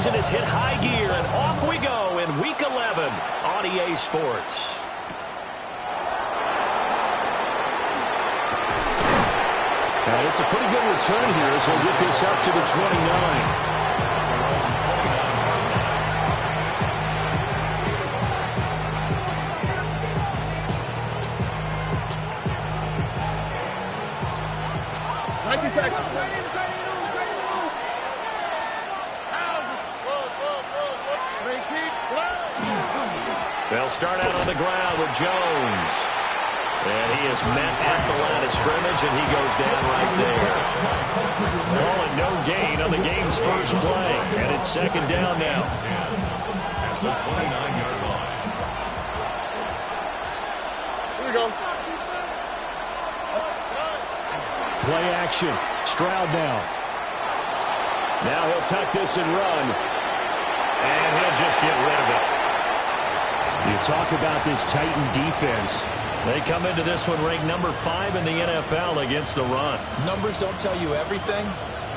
engine has hit high gear, and off we go in Week 11 on EA Sports. It's a pretty good return here as he'll get this up to the 29. They'll start out on the ground with Jones. And he is met at the line of scrimmage, and he goes down right there. Calling no gain on the game's first play. And it's second down now. At the 29-yard line. Here we go. Play action. Stroud now. Now he'll tuck this and run. And he'll just get rid of it. You talk about this Titan defense. They come into this one ranked number 5 in the NFL against the run. Numbers don't tell you everything,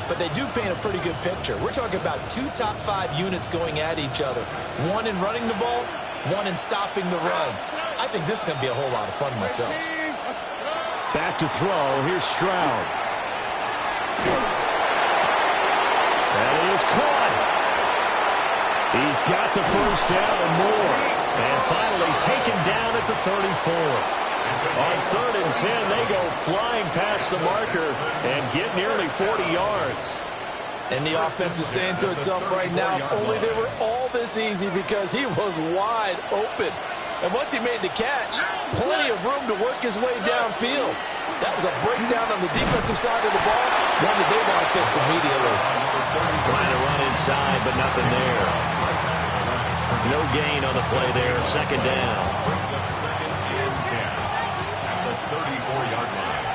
but they do paint a pretty good picture. We're talking about 2 top 5 units going at each other. One in running the ball, one in stopping the run. I think this is going to be a whole lot of fun myself. Back to throw. Here's Stroud. That is caught. He's got the first down and more. And finally taken down at the 34. On 3rd and 10, they go flying past the marker and get nearly 40 yards. And the offense is saying to itself right now, if only they were all this easy, because he was wide open. And once he made the catch, plenty of room to work his way downfield. That was a breakdown on the defensive side of the ball, one that they want to fix immediately. Trying to run inside, but nothing there. No gain on the play there. Second down. Brings up 2nd and 10 at the 34-yard line.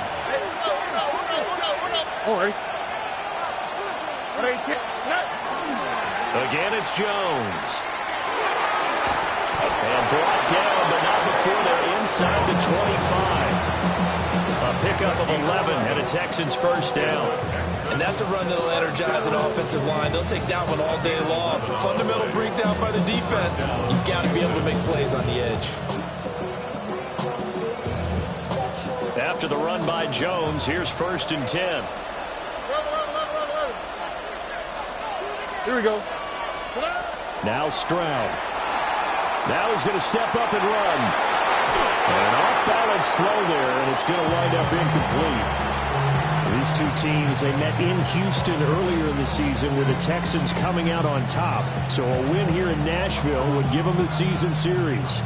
All right. Again, it's Jones. And brought down, but not before they're inside the 25. A pickup of 11 and a Texans first down. And that's a run that'll energize an offensive line. They'll take that one all day long. Fundamental breakdown by the defense. You've got to be able to make plays on the edge. After the run by Jones, here's 1st and 10. Here we go. Now Stroud. Now he's going to step up and run. And off-balance throw there, and it's going to wind up incomplete. These two teams, they met in Houston earlier in the season with the Texans coming out on top. So a win here in Nashville would give them the season series.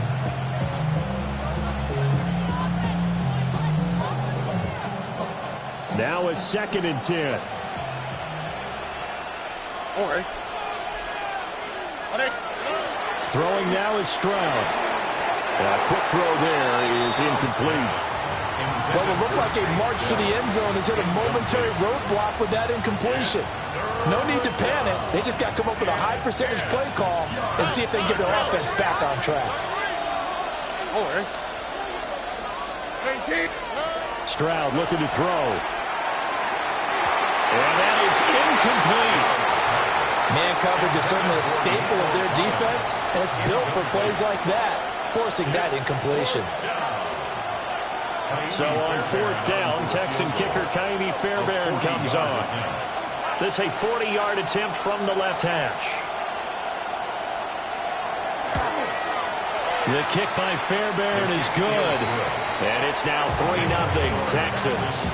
Now it's 2nd and 10. All right. Throwing now is Stroud. A quick throw there is incomplete. Well, it looked like a march to the end zone has hit a momentary roadblock with that incompletion. No need to panic. They just got to come up with a high percentage play call and see if they can get their offense back on track. All right. Stroud looking to throw. And that is incomplete. Man coverage is certainly a staple of their defense, and it's built for plays like that, forcing that incompletion. So on 4th down, Texan kicker Kaimi Fairbairn comes on. This a 40-yard attempt from the left hash. The kick by Fairbairn is good. And it's now 3-0 Texans.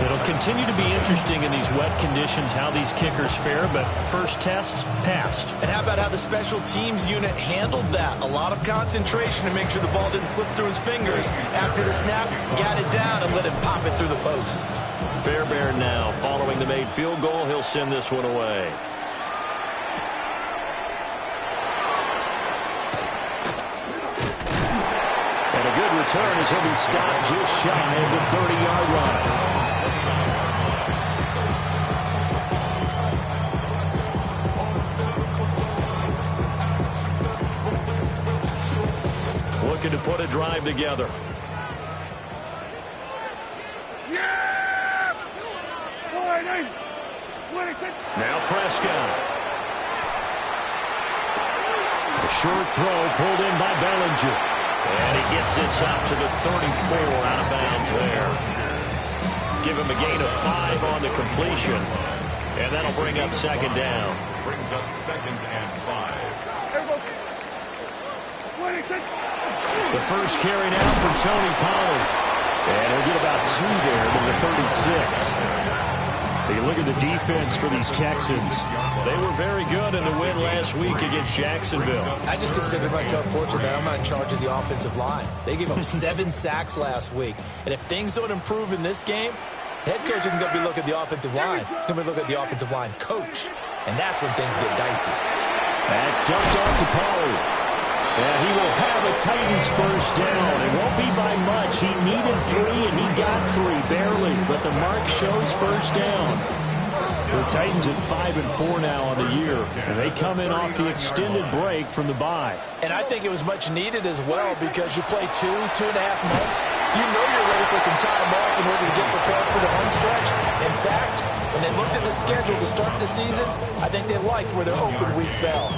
It'll continue to be interesting in these wet conditions how these kickers fare, but first test, passed. And how about how the special teams unit handled that? A lot of concentration to make sure the ball didn't slip through his fingers. After the snap, got it down and let him pop it through the posts. Fairbairn now, following the made field goal, he'll send this one away. And a good return as he'll be stopped just shy of the 30-yard line. Looking to put a drive together. Yeah! Now Prescott. A short throw pulled in by Bellinger. And he gets this up to the 34 out of bounds there. Give him a gain of 5 on the completion. And that'll bring up second down. Brings up 2nd and 5. The first carry now for Tony Pollard. And he'll get about 2 there to the 36. You look at the defense for these Texans. They were very good in the win last week against Jacksonville. I just consider myself fortunate that I'm not in charge of the offensive line. They gave up 7 sacks last week. And if things don't improve in this game, head coach isn't going to be looking at the offensive line. He's going to be looking at the offensive line coach. And that's when things get dicey. That's dumped off to Pollard. And he will have a Titans first down. It won't be by much. He needed 3, and he got 3, barely. But the mark shows first down. The Titans at 5-4 now on the year. And they come in off the extended break from the bye. And I think it was much needed as well because you play 2.5 months. You know you're ready for some time off in order to get prepared for the home stretch. In fact, when they looked at the schedule to start the season, I think they liked where their open week fell.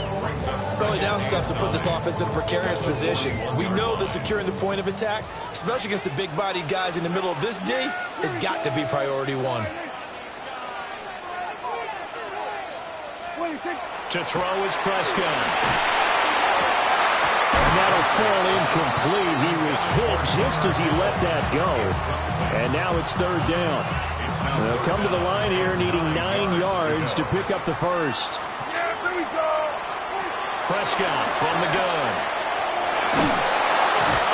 Early down stuff to put this offense in a precarious position. We know that securing the point of attack, especially against the big-bodied guys in the middle of this D, has got to be priority 1. To throw is Prescott. And that'll fall incomplete. He was hit just as he let that go. And now it's 3rd down. They'll come to the line here needing 9 yards to pick up the first. Prescott from the gun.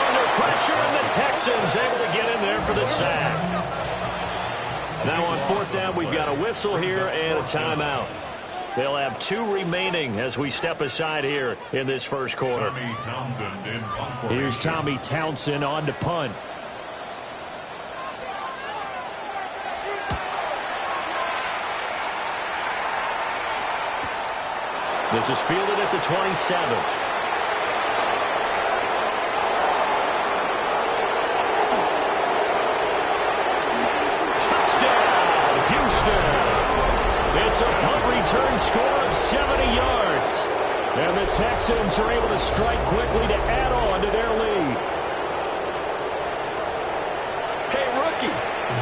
Under pressure, and the Texans able to get in there for the sack. Now on 4th down, we've got a whistle here and a timeout. They'll have 2 remaining as we step aside here in this first quarter. Tommy Townsend in punt formation. Here's Tommy Townsend on to punt. This is fielded at the 27. Touchdown, Houston. It's a punt return score of 70 yards. And the Texans are able to strike quickly to add on to their lead. Hey, rookie,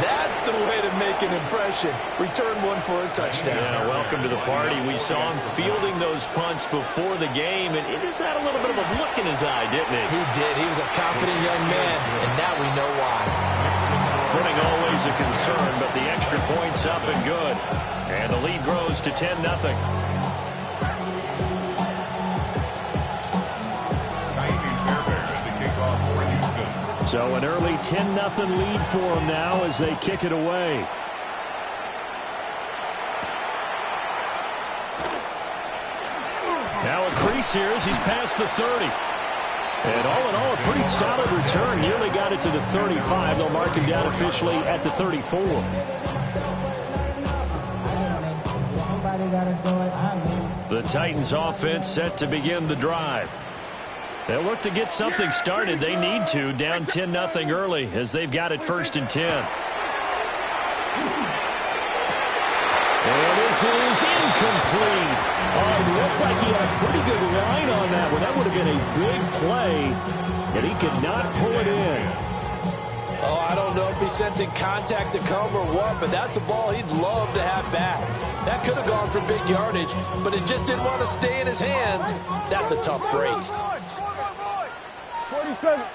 that's the way to make an impression. Return one for a touchdown. Yeah, welcome to the party. We saw him fielding those punts before the game, and it just had a little bit of a look in his eye, didn't it? He did. He was a confident young man, and now we know why. Footing always a concern, but the extra point's up and good. And the lead grows to 10-0. So an early 10-0 lead for them now as they kick it away. Now a crease here as he's past the 30. And all in all, a pretty solid return. Nearly got it to the 35. They'll mark him down officially at the 34. The Titans offense set to begin the drive. They'll look to get something started. They need to, down 10-0 early as they've got it 1st and 10. And this is incomplete. Oh, it looked like he had a pretty good line on that one. That would have been a big play, but he could not pull it in. Oh, I don't know if he's sensing contact to come or what, but that's a ball he'd love to have back. That could have gone for big yardage, but it just didn't want to stay in his hands. That's a tough break. 47.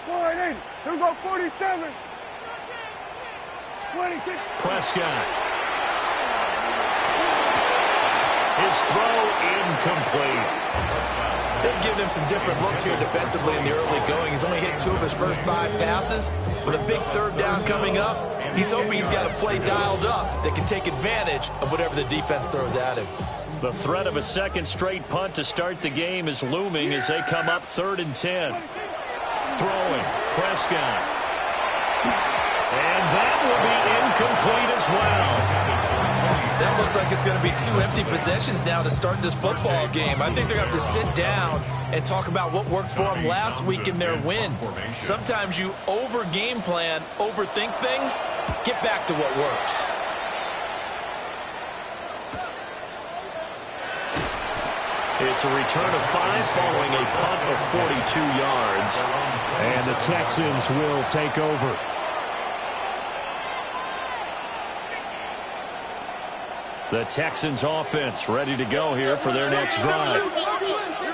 480. Here we go, 47. 26. Prescott. His throw incomplete. They've given him some different looks here defensively in the early going. He's only hit 2 of his first 5 passes. With a big 3rd down coming up, he's hoping he's got a play dialed up that can take advantage of whatever the defense throws at him. The threat of a second straight punt to start the game is looming as they come up 3rd and 10. Throwing, Prescott. And that will be incomplete as well. That looks like it's going to be 2 empty possessions now to start this football game. I think they're going to have to sit down and talk about what worked for them last week in their win. Sometimes you over-game plan, overthink things, get back to what works. It's a return of 5 following a punt of 42 yards. And the Texans will take over. The Texans offense ready to go here for their next drive.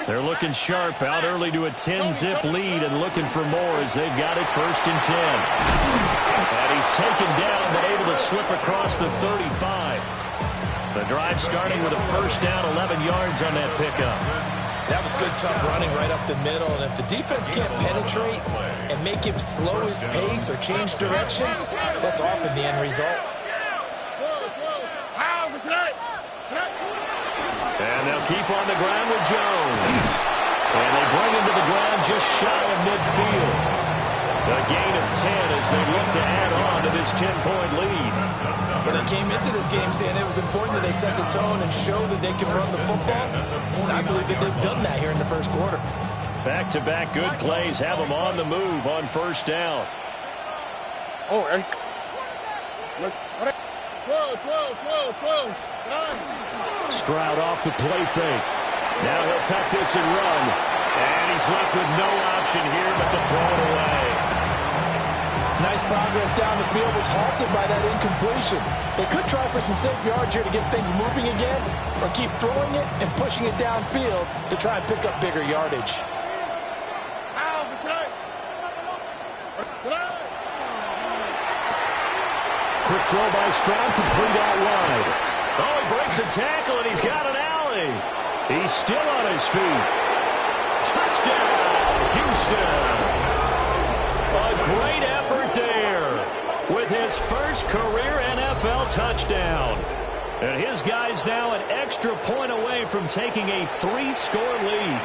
They're looking sharp, out early to a 10-zip lead and looking for more as they've got it 1st and 10. And he's taken down but able to slip across the 35. The drive starting with a 1st down, 11 yards on that pickup. That was good, tough running right up the middle. And if the defense can't penetrate and make him slow his pace or change direction, that's often the end result. And they'll keep on the ground with Jones. And they bring him to the ground just shy of midfield. A gain of 10 as they look to add on to this 10-point lead. Well, they came into this game saying it was important that they set the tone and show that they can run the football. And I believe that they've done that here in the 1st quarter. Back-to-back good plays have them on the move on 1st down. Oh, and look. Stroud off the play fake. Now he'll tuck this and run. And he's left with no option here but to throw it away. Nice progress down the field was halted by that incompletion. They could try for some safe yards here to get things moving again, or keep throwing it and pushing it downfield to try and pick up bigger yardage. Quick throw by Stroud, complete out wide. Oh, he breaks a tackle and he's got an alley. He's still on his feet. Touchdown, Houston. A great effort there with his first career NFL touchdown. And his guy's now an extra point away from taking a 3-score lead.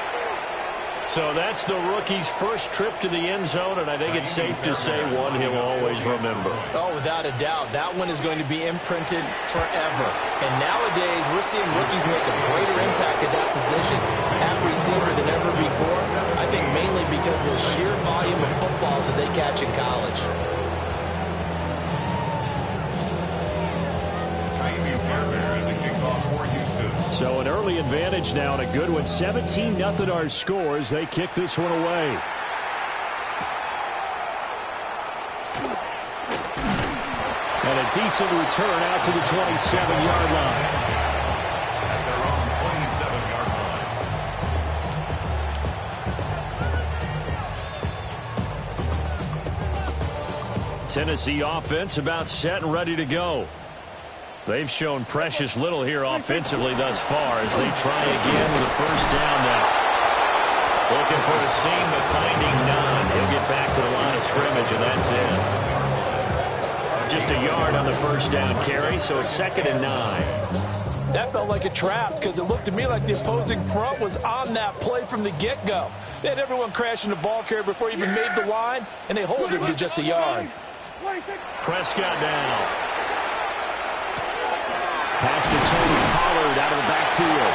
So that's the rookie's first trip to the end zone, and I think it's safe to say one he'll always remember. Oh, without a doubt. That one is going to be imprinted forever. And nowadays, we're seeing rookies make a greater impact at that position at receiver than ever before. I think mainly because of the sheer volume of footballs that they catch in college. So an early advantage now and a good one. 17-0 our scores. They kick this one away. And a decent return out to the 27-yard line. At their own 27-yard line. Tennessee offense about set and ready to go. They've shown precious little here offensively thus far as they try again with a 1st down now. Looking for a seam, but finding none. He'll get back to the line of scrimmage, and that's it. Just a yard on the 1st down carry, so it's 2nd and 9. That felt like a trap because it looked to me like the opposing front was on that play from the get-go. They had everyone crashing the ball carrier before he even made the line, and they hold him to just a yard. Prescott down. Pass to Tony Pollard out of the backfield.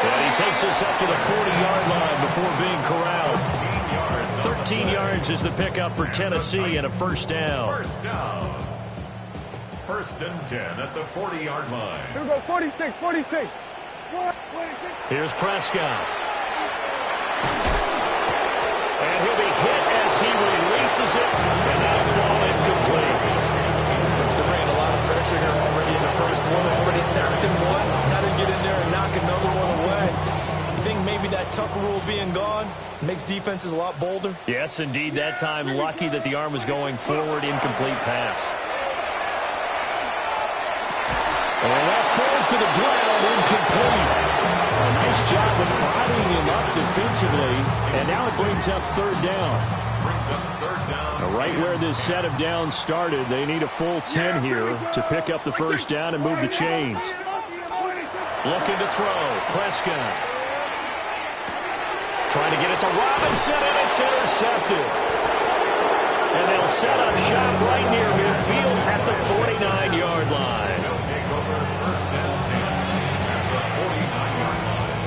And he takes us up to the 40-yard line before being corralled. 13 yards is the pickup for Tennessee and a 1st down. 1st down. 1st and 10 at the 40-yard line. Here we go, 46. Here's Prescott. And he'll be hit as he releases it, and that'll fall incomplete. They're bringing a lot of pressure here already in the 1st quarter. Already sacked him once. Got to get in there and knock another one away. You think maybe that Tucker rule being gone makes defenses a lot bolder? Yes, indeed. That time, lucky that the arm was going forward. Incomplete pass. And that falls to the ground, incomplete. A nice job of bodying him up defensively. And now it brings up 3rd down. Right where this set of downs started, they need a full 10 here to pick up the 1st down and move the chains. Looking to throw. Prescott. Trying to get it to Robinson, and it's intercepted. And they'll set up shop right near midfield at the 49-yard line. They'll take over 1st and 10 at the 49-yard line.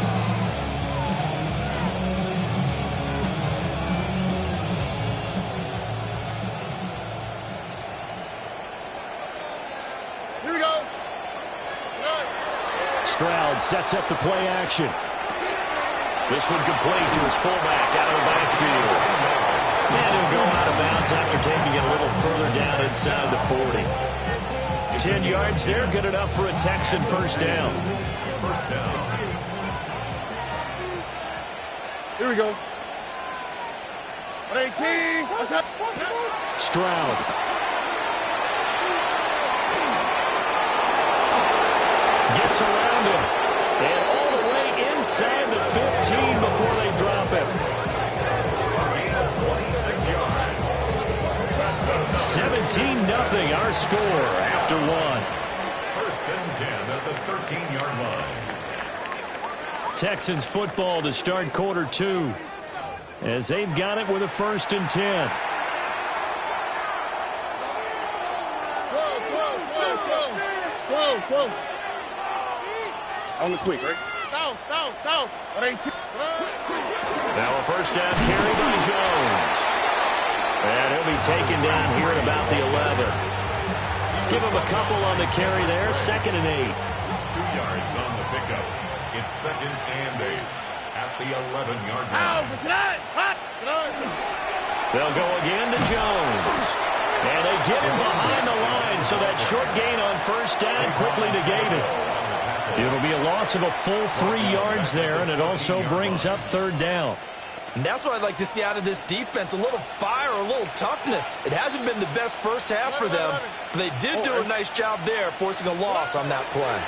Here we go. Stroud sets up the play action. This one complete to his fullback out of the backfield. And he'll go out of bounds after taking it a little further down inside the 40. 10 yards there, good enough for a Texan first down. First down. Here we go. 18. Stroud. Gets around him. And all the way inside the 15 before they drop him. 26 yards. 17-0 our score after one. First and 10 at the 13-yard line. Texans football to start quarter two, as they've got it with a 1st and 10. Whoa. On the quick, right? Go. 18. Now a first down carry by Jones. And he'll be taken down here at about the 11. Give him a couple on the carry there. 2nd and 8. 2 yards on the pickup. It's 2nd and 8 at the 11-yard line. They'll go again to Jones. And they get him behind the line, so that short gain on first down quickly negated. It'll be a loss of a full 3 yards there, and it also brings up 3rd down. And that's what I'd like to see out of this defense, a little fire, a little toughness. It hasn't been the best first half for them, but they did do a nice job there, forcing a loss on that play.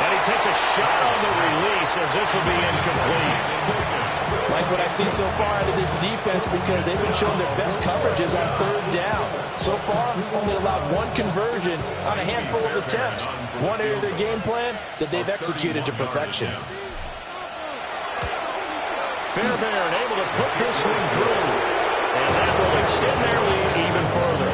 And he takes a shot on the release, as this will be incomplete. Like what I see so far out of this defense, because they've been showing their best coverages on 3rd down. So far, only allowed 1 conversion on a handful of attempts. One area of their game plan that they've executed to perfection. Fairbairn able to put this one through. And that will extend their lead even further.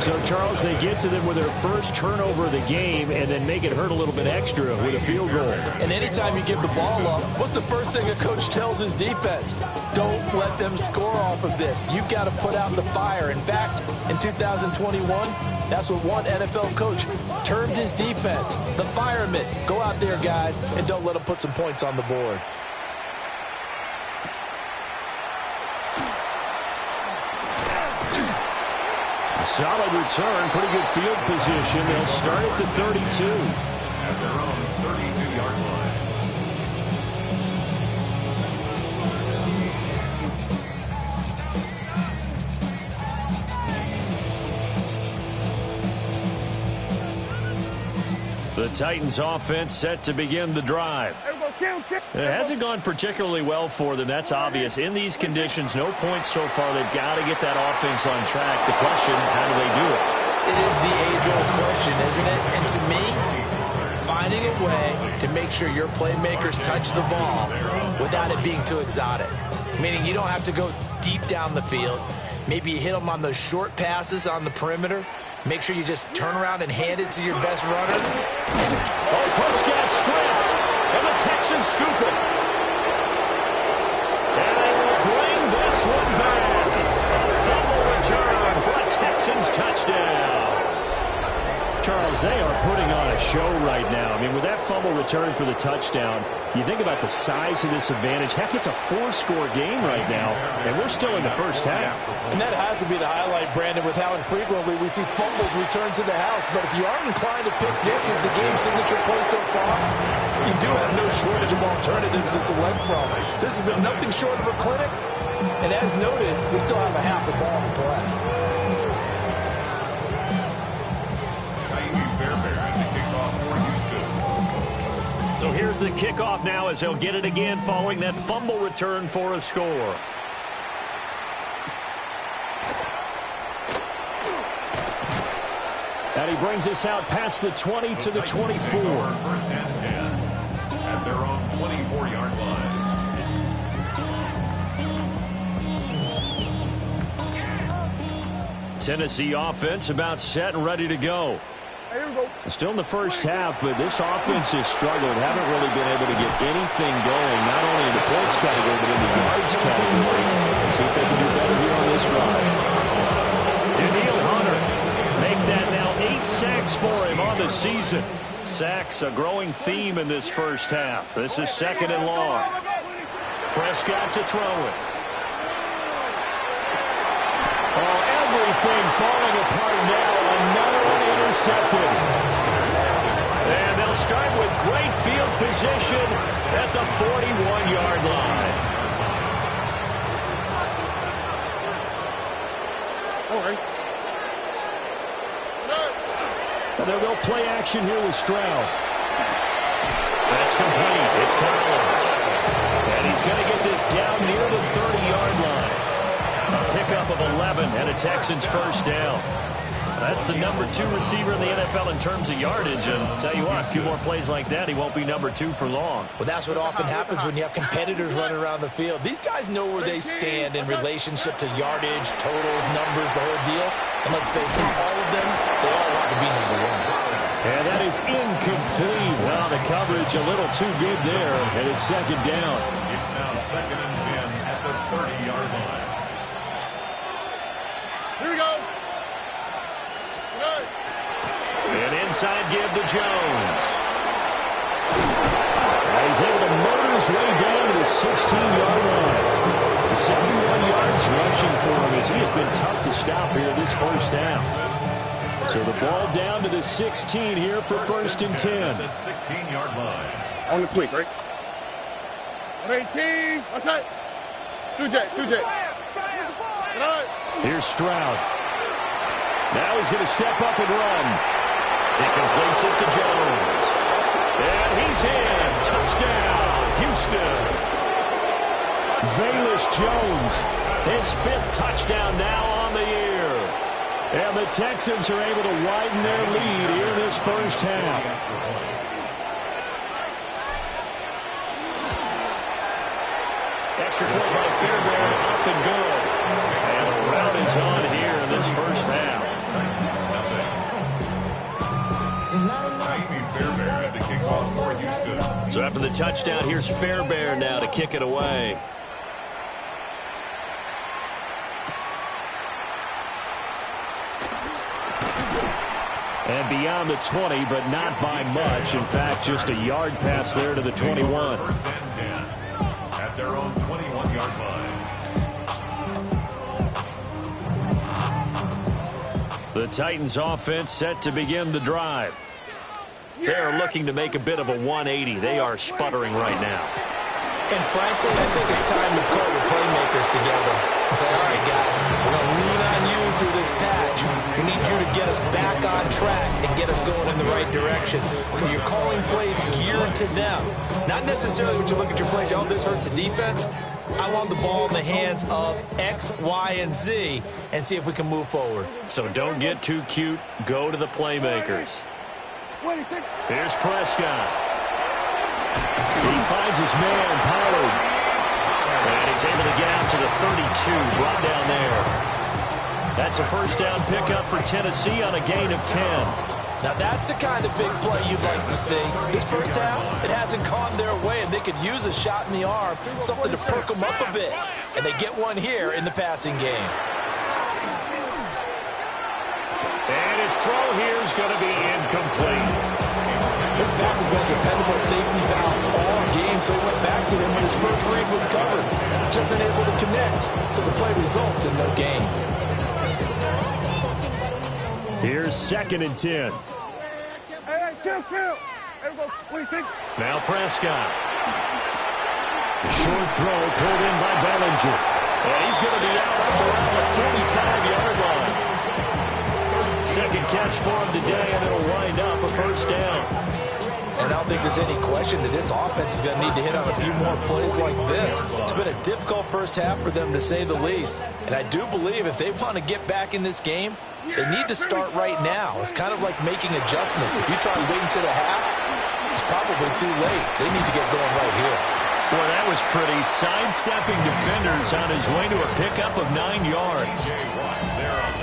So, Charles, they get to them with their first turnover of the game and then make it hurt a little bit extra with a field goal. And anytime you give the ball up, what's the first thing a coach tells his defense? Don't let them score off of this. You've got to put out the fire. In fact, in 2021, that's what one NFL coach termed his defense, the firemen. Go out there, guys, and don't let them put some points on the board. Solid return, pretty good field position. They'll start at the 32. At their own 32-yard line. The Titans offense set to begin the drive. It hasn't gone particularly well for them, that's obvious. In these conditions, no points so far. They've got to get that offense on track. The question, how do they do it? It is the age-old question, isn't it? And to me, finding a way to make sure your playmakers touch the ball without it being too exotic. Meaning you don't have to go deep down the field. Maybe you hit them on those short passes on the perimeter. Make sure you just turn around and hand it to your best runner. Oh, Prescott stripped, and the Texans scoop it. And they will bring this one back. A fumble return for a Texans touchdown. Charles, they are putting on a show right now. I mean, with that fumble return for the touchdown, you think about the size of this advantage. Heck, it's a 4-score game right now, and we're still in the first half. And that has to be the highlight, Brandon, with how infrequently we see fumbles return to the house. But if you aren't inclined to pick this as the game signature play so far, you do have no shortage of alternatives to select from. This has been nothing short of a clinic, and as noted, we still have a half a ball to play. So here's the kickoff now as they'll get it again following that fumble return for a score. And he brings us out past the 20 to the 24. First and 10 at their own 24-yard line. Tennessee offense about set and ready to go. Still in the first half, but this offense has struggled. Haven't really been able to get anything going, not only in the points category, but in the yards category. See if they can do better here on this drive. Daniil Hunter make that now 8 sacks for him on the season. Sacks, a growing theme in this first half. This is 2nd and long. Prescott to throw it. Oh, everything falling apart now. Another one intercepted. And they'll start with great field position at the 41-yard line. All right. And they'll go play action here with Stroud. That's complete. It's Collins. And he's going to get this down near the 30-yard line. A pickup of 11 and a Texans first down. That's the number 2 receiver in the NFL in terms of yardage. And tell you what, a few more plays like that, he won't be number 2 for long. Well, that's what often happens when you have competitors running around the field. These guys know where they stand in relationship to yardage, totals, numbers, the whole deal. And let's face it, all of them, they all want to be number 1. And that is incomplete. Well, the coverage a little too good there, and it's 2nd down. It's now 2nd and 10 at the 30-yard line. Here we go. An inside give to Jones. He's able to motor his way down to the 16-yard line. 71 yards rushing for him as he has been tough to stop here this first half. So the ball down to the 16 here for 1st and 10. The 16-yard line. On the quick, right? 18. What's that? 2J. Here's Stroud. Now he's going to step up and run. He completes it to Jones. And he's in. Touchdown, Houston. Velus Jones, His 5th touchdown now on the year. and the Texans are able to widen their lead here in this first half. Extra point by Fairbairn, up and good. And the rout is on here in this first half. Fairbairn to kick off for Houston. So after the touchdown, here's Fairbairn now to kick it away. And beyond the 20, but not by much. In fact, just a yard pass there to the 21. First and 10 at their own 21-yard line. The Titans offense set to begin the drive. They are looking to make a bit of a 180. They are sputtering right now. And frankly, I think it's time to call the playmakers together and say, all right, guys, we're going to lean on you through this patch. We need you to get us back on track and get us going in the right direction. So you're calling plays geared to them. Not necessarily when you look at your plays, oh, this hurts the defense. I want the ball in the hands of X, Y, and Z and see if we can move forward. So don't get too cute. Go to the playmakers. Here's Prescott. He finds his man, Pollard. And he's able to get out to the 32, brought down there. That's a first down pickup for Tennessee on a gain of 10. Now that's the kind of big play you'd like to see. This first half, it hasn't gone their way, and they could use a shot in the arm, something to perk them up a bit. And they get one here in the passing game. And his throw here is going to be incomplete. His back has been a dependable safety valve all game, so he went back to him when his first read was covered. Just unable to connect, so the play results in no gain. Here's 2nd and 10. Hey, chill. Hey, what do you think? Now Prescott. Short throw pulled in by Bellinger. And he's going to be out up around the 45-yard line. Second catch for him today, and it'll wind up a first down. And I don't think there's any question that this offense is going to need to hit on a few more plays like this. It's been a difficult first half for them, to say the least. And I do believe if they want to get back in this game, they need to start right now. It's kind of like making adjustments. If you try to wait until the half, it's probably too late. They need to get going right here. Boy, that was pretty. Sidestepping defenders on his way to a pickup of 9 yards.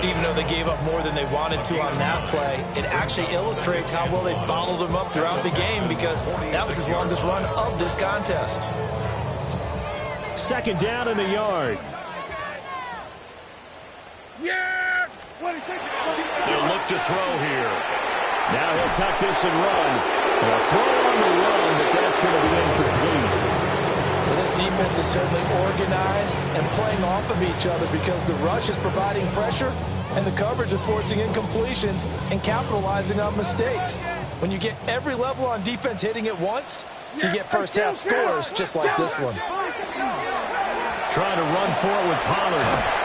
Even though they gave up more than they wanted to on that play, it actually illustrates how well they followed them up throughout the game, because that was his longest run of this contest. 2nd down in the yard. Yeah! He'll look to throw here. Now he'll tuck this and run. A throw on the run, but that's going to be incomplete. Well, this defense is certainly organized and playing off of each other because the rush is providing pressure and the coverage is forcing incompletions and capitalizing on mistakes. When you get every level on defense hitting at once, you get first-half scores just like this one. Trying to run for it with Pollard.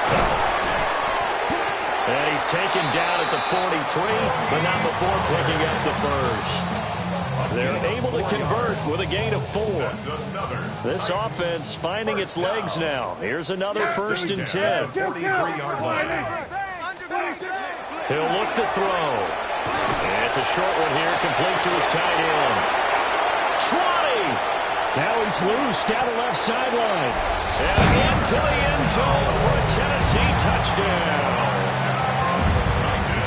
And he's taken down at the 43, but not before picking up the first. They're able to convert with a gain of 4. This offense finding its legs now. Here's another 1st and 10. He'll look to throw. And it's a short one here, complete to his tight end. Trotty! Now he's loose down the left sideline. And into the end zone for a Tennessee touchdown.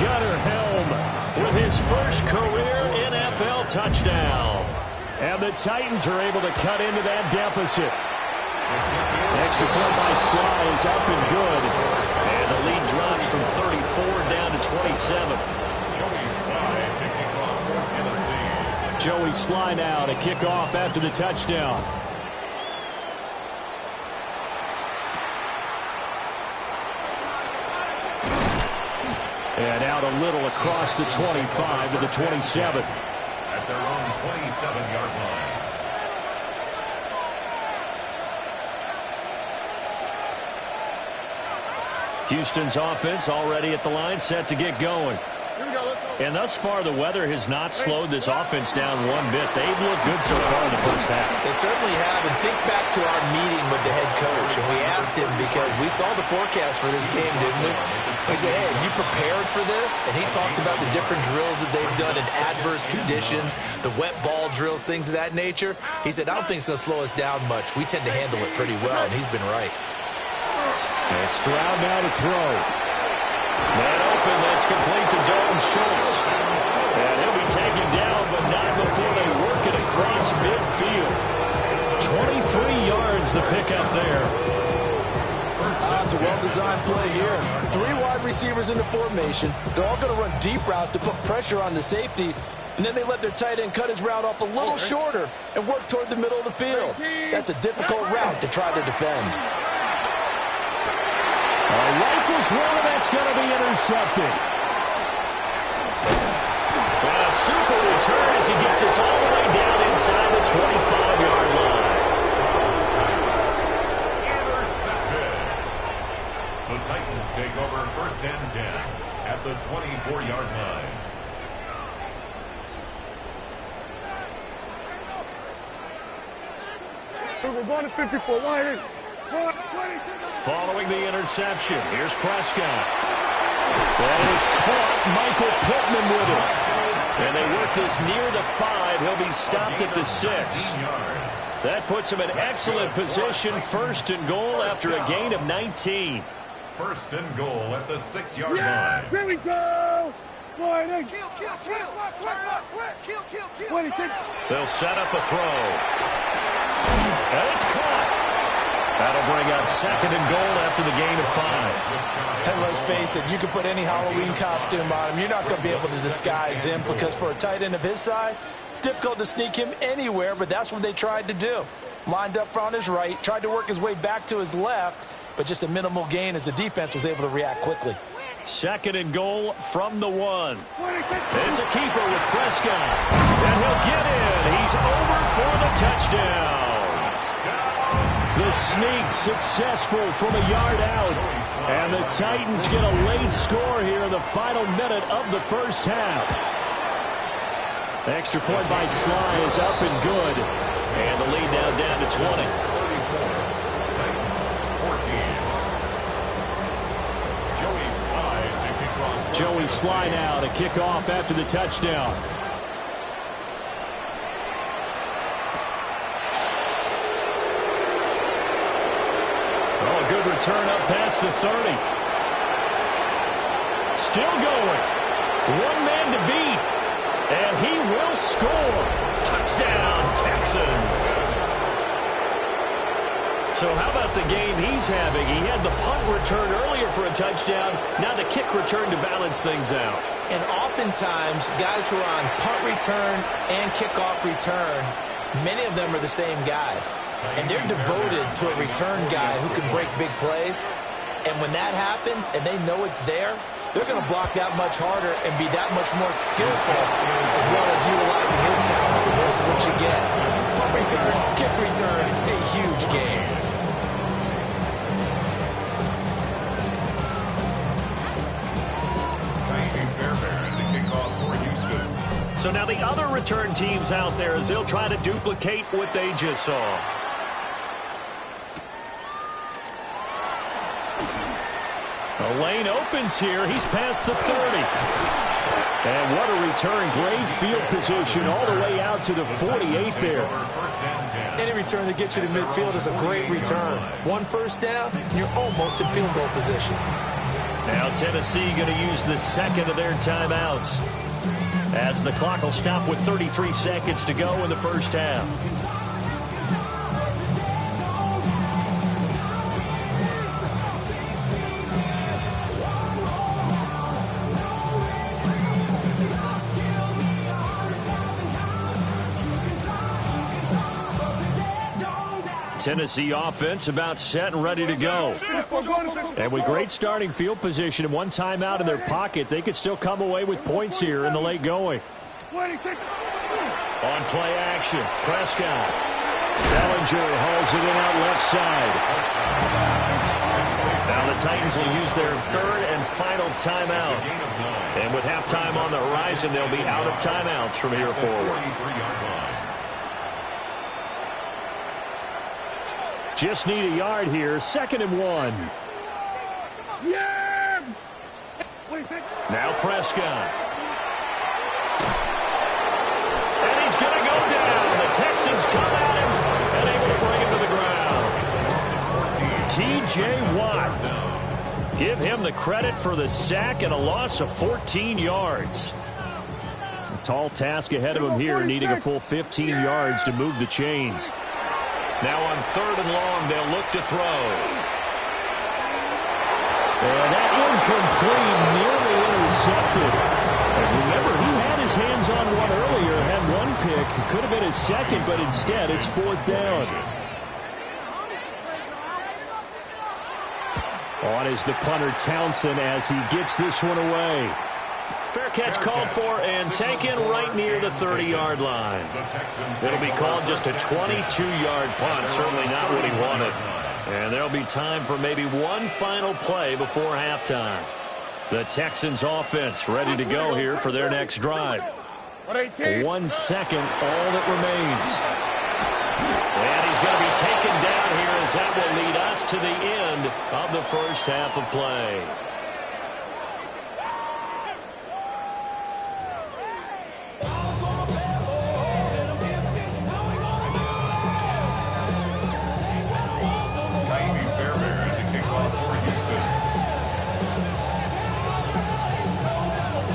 Gunnar Helm with his first career NFL touchdown. And the Titans are able to cut into that deficit. Extra point by Sly is up and good. And the lead drops from 34 down to 27. Joey Sly now to kick off after the touchdown. And out a little across the 25 to the 27. At their own 27-yard line. Houston's offense already at the line, set to get going. And thus far, the weather has not slowed this offense down one bit. They've looked good so far in the first half. They certainly have. And think back to our meeting with the head coach. And we asked him because we saw the forecast for this game, didn't we? We said, hey, have you prepared for this? And he talked about the different drills that they've done in adverse conditions, the wet ball drills, things of that nature. He said, I don't think it's going to slow us down much. We tend to handle it pretty well, and he's been right. And Stroud now to throw. Man open, that's complete to Dalton Schultz. And he'll be taken down, but not before they work it across midfield. 23 yards the pickup there. It's a well-designed play here. 3 wide receivers in the formation. They're all going to run deep routes to put pressure on the safeties. And then they let their tight end cut his route off a little shorter and work toward the middle of the field. That's a difficult route to try to defend. Rifles one, and that's going to be intercepted. A super return as he gets us all the way down inside the 25-yard line. Intercepted. The Titans take over 1st and 10 at the 24-yard line. We're going to 54. Wide. Following the interception, here's Prescott. That is caught. Michael Pittman with it. And they work this near the 5. He'll be stopped at the 6. That puts him in excellent position. 1st and goal after a gain of 19. 1st and goal at the 6-yard line. Here we go. They'll set up a throw. And it's caught. That'll bring up 2nd and goal after the gain of 5. And let's face it, you can put any Halloween costume on him. You're not going to be able to disguise him because for a tight end of his size, difficult to sneak him anywhere, but that's what they tried to do. Lined up on his right, tried to work his way back to his left, but just a minimal gain as the defense was able to react quickly. 2nd and goal from the 1. It's a keeper with Prescott. And he'll get in. He's over for the touchdown. The sneak successful from a yard out. And the Titans get a late score here in the final minute of the first half. Extra point by Sly is up and good. And the lead now down to 20. Joey Sly now to kick off after the touchdown. Oh, a good return up past the 30. Still going. One man to beat. And he will score. Touchdown, Texans. So how about the game he's having? He had the punt return earlier for a touchdown. Now the kick return to balance things out. And oftentimes, guys who are on punt return and kickoff return, many of them are the same guys. And they're devoted to a return guy who can break big plays. And when that happens and they know it's there, they're going to block that much harder and be that much more skillful as well as utilizing his talents. And this is what you get. Punt return, kick return, a huge game. So now the other return teams out there as they'll try to duplicate what they just saw. The lane opens here. He's past the 30. And what a return. Great field position all the way out to the 48 there. Any return that gets you to midfield is a great return. One first down, you're almost in field goal position. Now Tennessee going to use the second of their timeouts, as the clock will stop with 33 seconds to go in the first half. Tennessee offense about set and ready to go. And with great starting field position and one timeout in their pocket, they could still come away with points here in the late going. On play action, Prescott. Bellinger hauls it in out left side. Now the Titans will use their third and final timeout. And with halftime on the horizon, they'll be out of timeouts from here forward. Just need a yard here. 2nd and 1. Yeah! Now Prescott. And he's going to go down. The Texans come at him and able to bring him to the ground. T.J. Watt. Give him the credit for the sack and a loss of 14 yards. A tall task ahead of him here, needing a full 15 yards to move the chains. Now on 3rd and long, they'll look to throw. And that incomplete, nearly intercepted. And remember, he had his hands on one earlier, had one pick. Could have been his second, but instead it's 4th down. On is the punter Townsend as he gets this one away. Fair catch called for and taken right near the 30-yard line. It'll be called just a 22-yard punt, certainly not what he wanted. And there'll be time for maybe one final play before halftime. The Texans offense ready to go here for their next drive. 1 second, all that remains. And he's going to be taken down here as that will lead us to the end of the first half of play.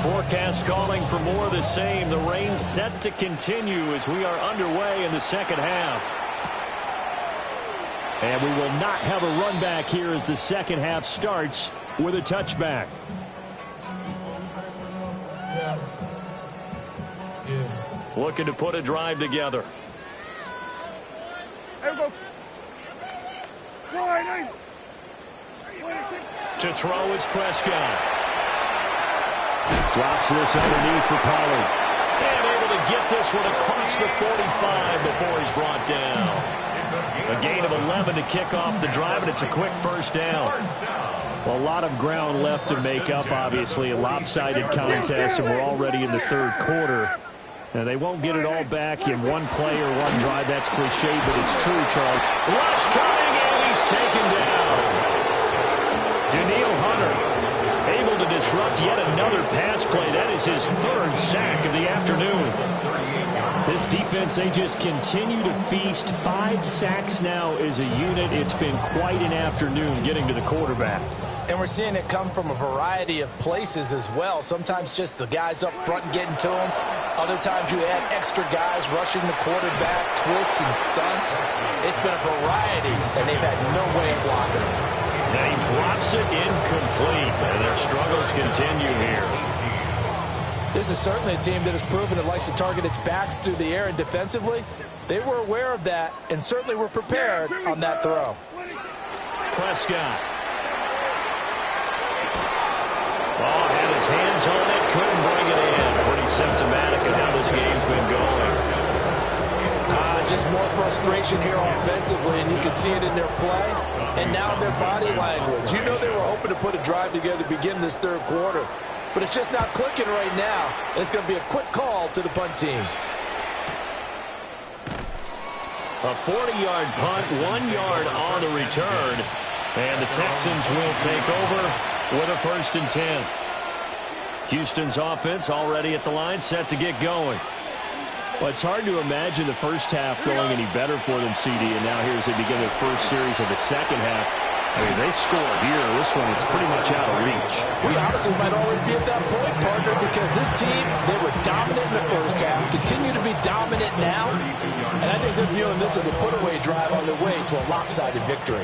Forecast calling for more of the same. The rain set to continue as we are underway in the second half. And we will not have a run back here as the second half starts with a touchback. Looking to put a drive together. To throw is Prescott. Drops this underneath for Pollard. And able to get this one across the 45 before he's brought down. A gain of 11 to kick off the drive, and it's a quick first down. Well, a lot of ground left to make up, obviously. A lopsided contest, and we're already in the 3rd quarter. And they won't get it all back in one play or one drive. That's cliche, but it's true, Charles. Rush coming, and he's taken down. Daniil Hunter able to disrupt yet another pass play. That is his 3rd sack of the afternoon. This defense, they just continue to feast. 5 sacks now as a unit. It's been quite an afternoon getting to the quarterback. And we're seeing it come from a variety of places as well. Sometimes just the guys up front getting to him. Other times you add extra guys rushing the quarterback, twists and stunts. It's been a variety, and they've had no way of blocking it. And he drops it incomplete, and their struggles continue here. This is certainly a team that has proven it likes to target its backs through the air, and defensively, they were aware of that and certainly were prepared on that throw. Prescott. Oh, had his hands on it, couldn't bring it in. Pretty symptomatic of how this game's been going. Just more frustration here offensively, and you can see it in their play and now in their body language. You know they were hoping to put a drive together to begin this third quarter, but it's just not clicking right now. And it's going to be a quick call to the punt team. A 40-yard punt, 1 yard on the return, and the Texans will take over with a 1st and 10. Houston's offense already at the line, set to get going. Well, it's hard to imagine the first half going any better for them, CD, and now here as they begin their first series of the second half. I mean, they score here. This one, it's pretty much out of reach. We honestly might already be at that point, partner, because this team, they were dominant in the first half, continue to be dominant now, and I think they're viewing this as a put-away drive on their way to a lopsided victory.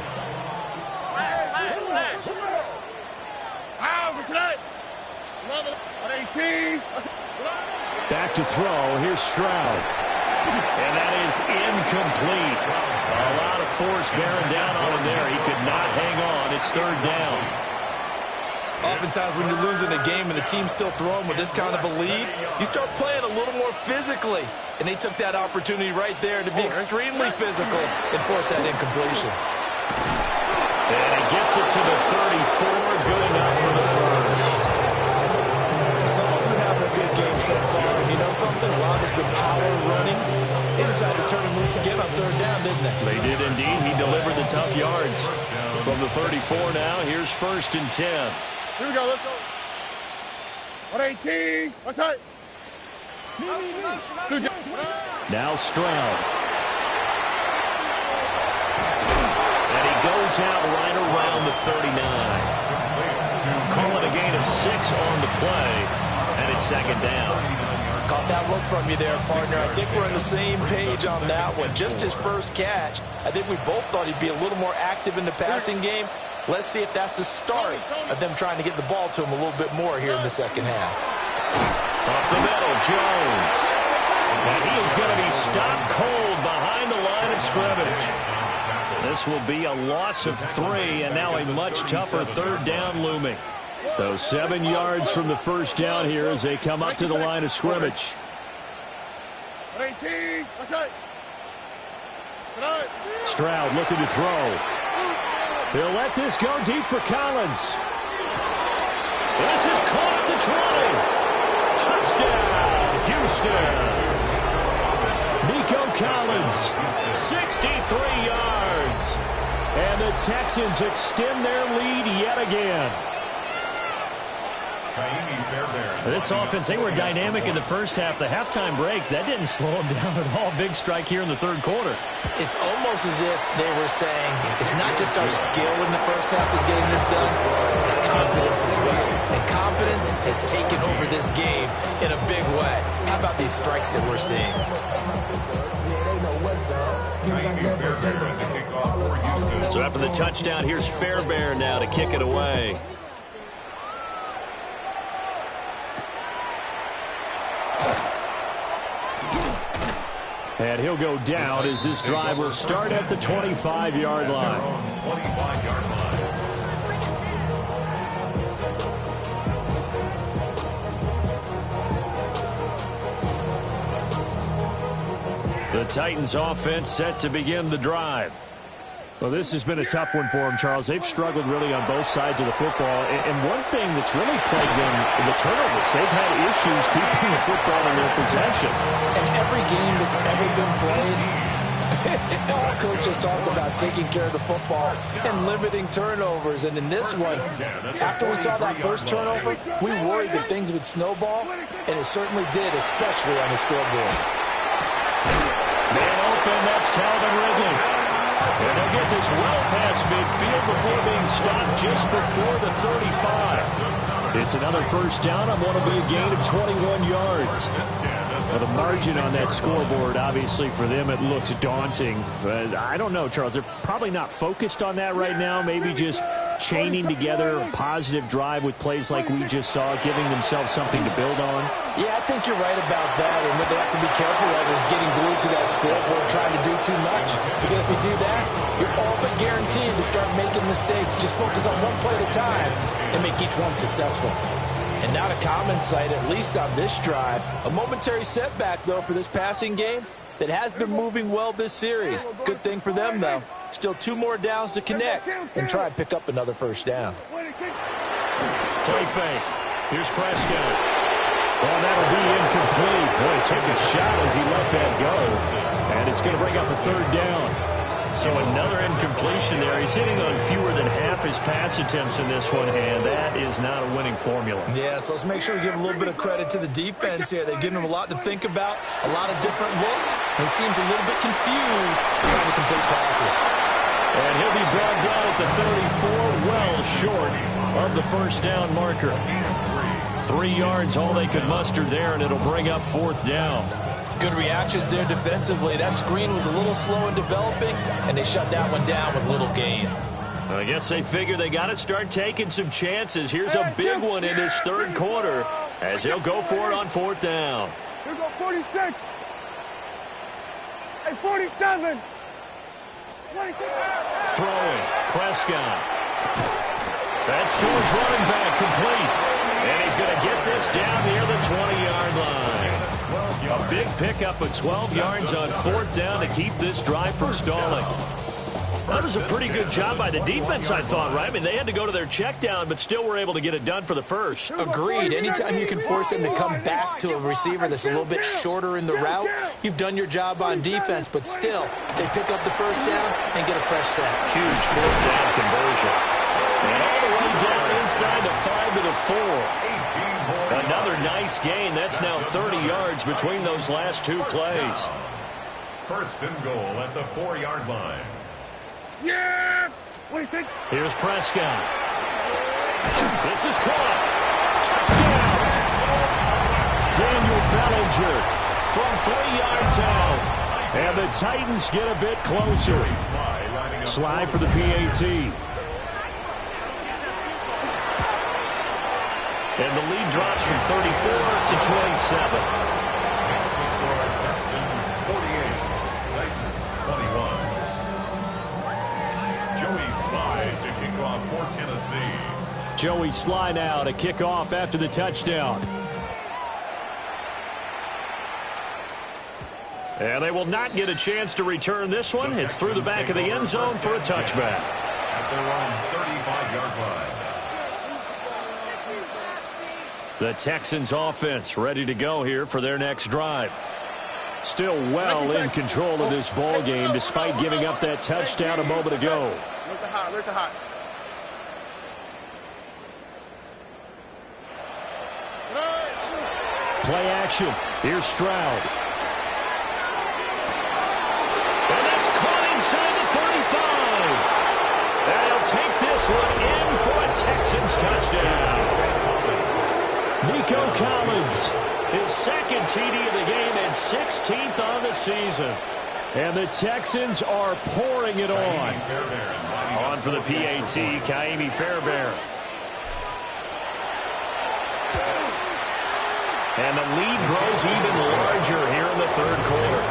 Back to throw. Here's Stroud. And that is incomplete. A lot of force bearing down on him there. He could not hang on. It's 3rd down. Oftentimes when you're losing a game and the team's still throwing with this kind of a lead, you start playing a little more physically. And they took that opportunity right there to be extremely physical and force that incompletion. And he gets it to the 34. Good enough for the first. Someone's been having a good game so far. And you know something? A lot has been power running. They decided to turn him loose again on 3rd down, didn't they? They did indeed. He delivered the tough yards. From the 34 now, here's 1st and 10. Here we go, let's go. 118. What's that? Now Stroud. And he goes out right around the 39. Call it a gain of 6 on the play, and it's 2nd down. Caught that look from you there, partner. I think we're on the same page on that one. Just his first catch. I think we both thought he'd be a little more active in the passing game. Let's see if that's the start of them trying to get the ball to him a little bit more here in the second half. Off the middle, Jones. And he is going to be stopped cold behind the line of scrimmage. This will be a loss of 3, and now a much tougher 3rd down looming. So 7 yards from the first down here as they come up to the line of scrimmage. 118. What's that? Stroud looking to throw. He'll let this go deep for Collins. This is caught at the 20. Touchdown, Houston. Nico Collins, 63 yards. and the Texans extend their lead yet again. This offense, they were dynamic in the first half. The halftime break, that didn't slow them down at all. Big strike here in the 3rd quarter. It's almost as if they were saying, it's not just our skill in the first half that's getting this done, it's confidence as well. And confidence has taken over this game in a big way. How about these strikes that we're seeing? So after the touchdown, here's Fairbairn now to kick it away. And he'll go down as this drive will start at the 25-yard line. The Titans offense set to begin the drive. Well, this has been a tough one for them, Charles. They've struggled really on both sides of the football. And one thing that's really plagued them, the turnovers. They've had issues keeping the football in their possession. And every game that's ever been played, all coaches talk about taking care of the football and limiting turnovers. And in this one, after we saw that first turnover, we worried that things would snowball, and it certainly did, especially on the scoreboard. Man open, that's Calvin Ridley. And they'll get this well past midfield before being stopped just before the 35. It's another first down on what will be a gain of 21 yards. Well, the margin on that scoreboard, obviously, for them, it looks daunting. But I don't know, Charles. They're probably not focused on that right now. Maybe just chaining together a positive drive with plays like we just saw, giving themselves something to build on. Yeah, I think you're right about that. And what they have to be careful of is getting glued to that scoreboard trying to do too much. Because if you do that, you're all but guaranteed to start making mistakes. Just focus on one play at a time and make each one successful. And not a common sight, at least on this drive. A momentary setback, though, for this passing game that has been moving well this series. Good thing for them, though. Still 2 more downs to connect and try and pick up another first down. Play fake. Here's Prescott. Well, that'll be incomplete. Boy, took a shot as he let that go. And it's going to bring up a 3rd down. So another incompletion there. He's hitting on fewer than half his pass attempts in this one, and that is not a winning formula. Yeah, so let's make sure we give a little bit of credit to the defense here. They've given him a lot to think about, a lot of different looks, and he seems a little bit confused trying to complete passes. And he'll be brought down at the 34, well short of the first down marker. 3 yards, all they could muster there, and it'll bring up 4th down. Good reactions there defensively. That screen was a little slow in developing, and they shut that one down with little gain. I guess they figure they got to start taking some chances. Here's a big one in this 3rd quarter as he'll go for it on 4th down. Here go 46. Hey, 47. 46. Throwing, Prescott. That's to his running back, complete. And he's going to get this down near the 20-yard line. A big pickup of 12 yards on 4th down to keep this drive from stalling. That was a pretty good job by the defense, I thought, right? I mean, they had to go to their check down, but still were able to get it done for the first. Agreed. Anytime you can force him to come back to a receiver that's a little bit shorter in the route, you've done your job on defense, but still, they pick up the first down and get a fresh set. Huge 4th down conversion. And all the way down inside the 5 to the 4. Another nice gain. That's now 30 yards between those last 2 plays. 1st and goal at the 4-yard line. Yeah! What do you think? Here's Prescott. This is caught. Touchdown! Daniel Bellinger from 3 yards out. And the Titans get a bit closer. Slide for the PAT. And the lead drops from 34 to 27. Next to score, Texans 48, Titans 21. Joey Slye to kick off for Tennessee. Joey Slye now to kick off after the touchdown. And they will not get a chance to return this one. It's through the back of the end zone for a touchback. At their own 35-yard line. The Texans offense ready to go here for their next drive. Still well in control of this ball game despite giving up that touchdown a moment ago. Look the hot, look the hot. Play action. Here's Stroud. And that's caught inside the 35. And he'll take this one in for a Texans touchdown. Nico Collins, his 2nd TD of the game and 16th on the season. And the Texans are pouring it on. On for the PAT, Kaimi Fairbairn. And the lead grows even larger here in the 3rd quarter.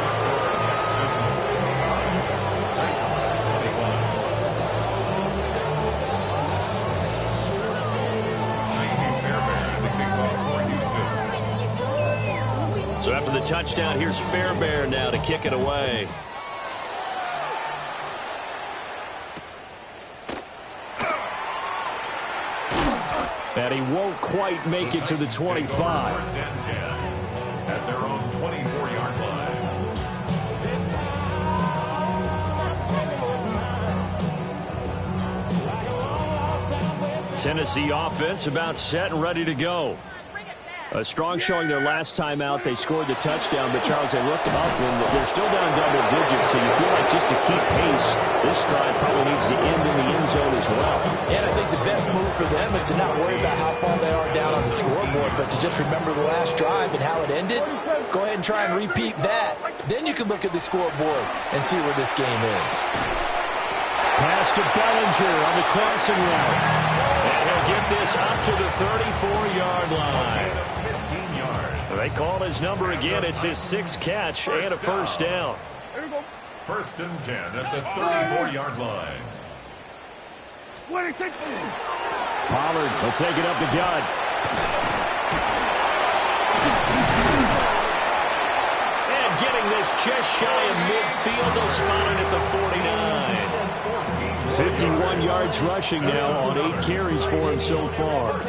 So after the touchdown, here's Fairbairn now to kick it away. And he won't quite make it to the 25. 1st and 10 at their own 24-yard line. Tennessee offense about set and ready to go. A strong showing their last time out. They scored the touchdown, but Charles, they looked up and they're still down double digits, so you feel like just to keep pace, this drive probably needs to end in the end zone as well. And I think the best move for them is to not worry about how far they are down on the scoreboard, but to just remember the last drive and how it ended. Go ahead and try and repeat that. Then you can look at the scoreboard and see where this game is. Pass to Bellinger on the crossing route. And he'll get this up to the 34-yard line. 15 yards. They call his number again. It's his 6th catch and a first down. First and 10 at the 34-yard line. Pollard will take it up the gut. And getting this just shy of midfield. They'll spot it at the 49. 51 yards rushing now on 8 carries for him so far.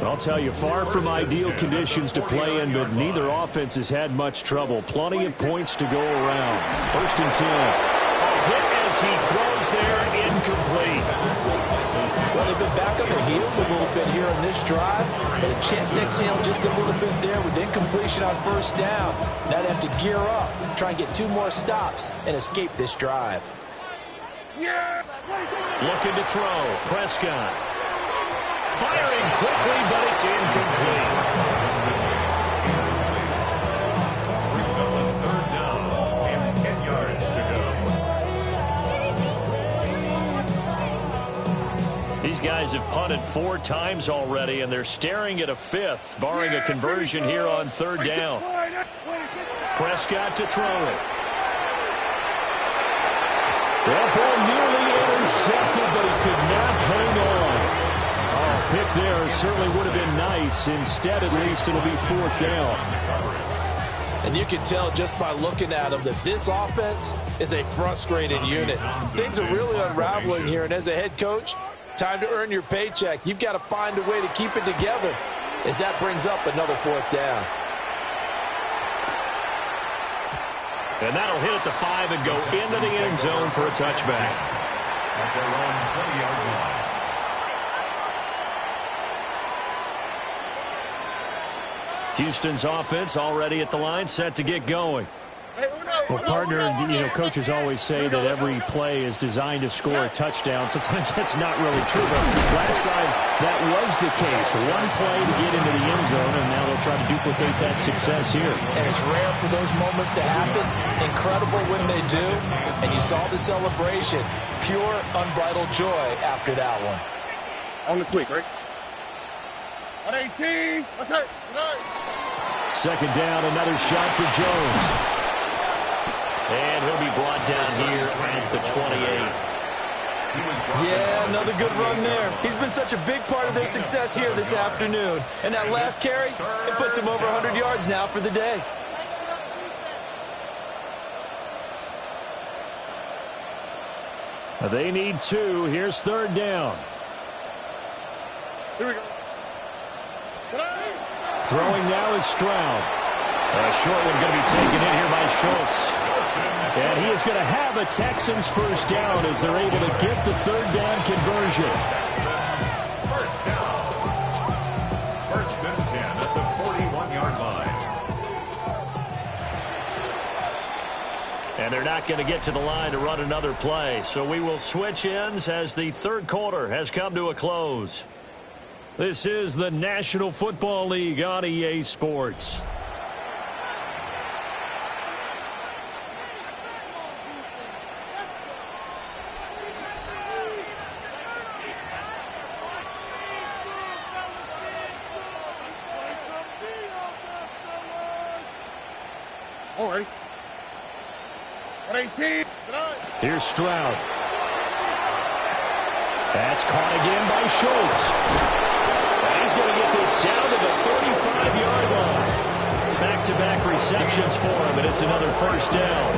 I'll tell you, far from ideal conditions to play in, but neither offense has had much trouble. Plenty of points to go around. First and 10. Hit as he throws there, incomplete. Well, they've been back on their heels a little bit here on this drive, but a chance to exhale just a little bit there with incompletion on first down. Now they have to gear up, try and get 2 more stops, and escape this drive. Looking to throw. Prescott. Firing quickly, but it's incomplete. Brings up a third down and 10 yards to go. These guys have punted 4 times already, and they're staring at a 5th, barring a conversion here on third down. Prescott to throw it. That ball nearly intercepted, but he could not hang on. Oh, pick there certainly would have been nice. Instead, at least, it'll be 4th down. And you can tell just by looking at them that this offense is a frustrated unit. Things are really unraveling here, and as a head coach, time to earn your paycheck. You've got to find a way to keep it together as that brings up another 4th down. And that'll hit at the 5 and go into the end zone for a touchback. At their own 20-yard line. Houston's offense already at the line, set to get going. Well, partner, coaches always say that every play is designed to score a touchdown. Sometimes that's not really true, but last time that was the case. One play to get into the end zone, and now they'll try to duplicate that success here. And it's rare for those moments to happen. Incredible when they do. And you saw the celebration. Pure, unbridled joy after that one. On the quick, right? On 18. What's that? Second down, another shot for Jones. And he'll be brought down here at the 28. Yeah, another good run there. He's been such a big part of their success here this afternoon. And that last carry, it puts him over 100 yards now for the day. They need 2. Here's third down. Here we go. Throwing now is Stroud. A short one going to be taken in here by Schultz. And he is going to have a Texans first down as they're able to get the third down conversion. First down. First and 10 at the 41-yard line. And they're not going to get to the line to run another play. So we will switch ends as the third quarter has come to a close. This is the National Football League on EA Sports. Alrighty. 18. Here's Stroud. That's caught again by Schultz. And he's going to get this down to the 35-yard line. Back-to-back receptions for him, and it's another first down.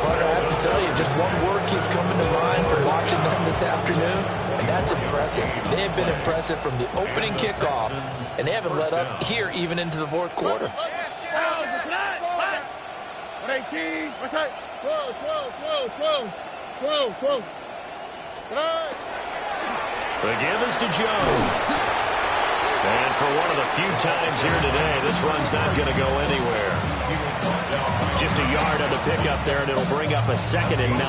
Carter, I have to tell you, just one word keeps coming to mind from watching them this afternoon, and that's impressive. They have been impressive from the opening kickoff, and they haven't let up here even into the fourth quarter. 18. What's that? 12. The give is to Jones. And for one of the few times here today, this run's not going to go anywhere. Just a yard on the pickup there, and it'll bring up a 2nd and 9.